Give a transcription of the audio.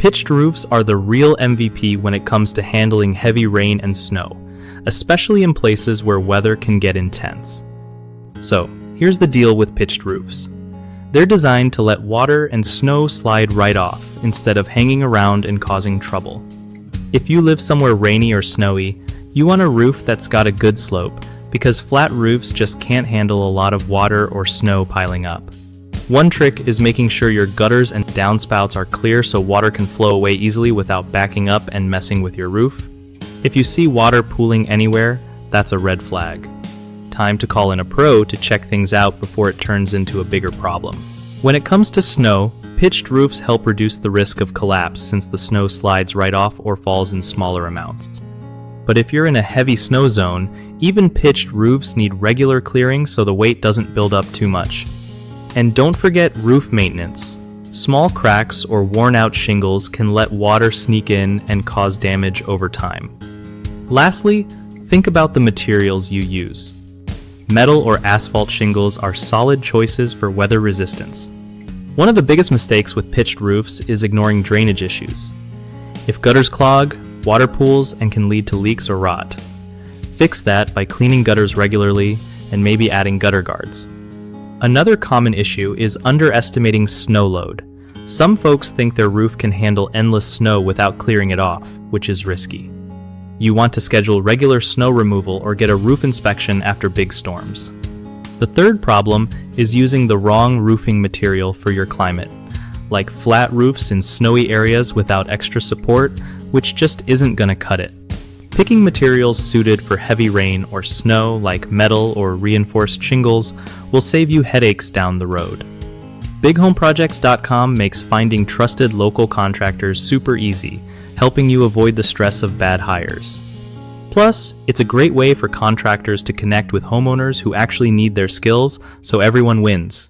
Pitched roofs are the real MVP when it comes to handling heavy rain and snow, especially in places where weather can get intense. So, here's the deal with pitched roofs. They're designed to let water and snow slide right off instead of hanging around and causing trouble. If you live somewhere rainy or snowy, you want a roof that's got a good slope, because flat roofs just can't handle a lot of water or snow piling up. One trick is making sure your gutters and downspouts are clear so water can flow away easily without backing up and messing with your roof. If you see water pooling anywhere, that's a red flag. Time to call in a pro to check things out before it turns into a bigger problem. When it comes to snow, pitched roofs help reduce the risk of collapse since the snow slides right off or falls in smaller amounts. But if you're in a heavy snow zone, even pitched roofs need regular clearing so the weight doesn't build up too much. And don't forget roof maintenance. Small cracks or worn-out shingles can let water sneak in and cause damage over time. Lastly, think about the materials you use. Metal or asphalt shingles are solid choices for weather resistance. One of the biggest mistakes with pitched roofs is ignoring drainage issues. If gutters clog, water pools and can lead to leaks or rot. Fix that by cleaning gutters regularly and maybe adding gutter guards. Another common issue is underestimating snow load. Some folks think their roof can handle endless snow without clearing it off, which is risky. You want to schedule regular snow removal or get a roof inspection after big storms. The third problem is using the wrong roofing material for your climate, like flat roofs in snowy areas without extra support, which just isn't gonna cut it. Picking materials suited for heavy rain or snow, like metal or reinforced shingles, will save you headaches down the road. BigHomeProjects.com makes finding trusted local contractors super easy, helping you avoid the stress of bad hires. Plus, it's a great way for contractors to connect with homeowners who actually need their skills, so everyone wins.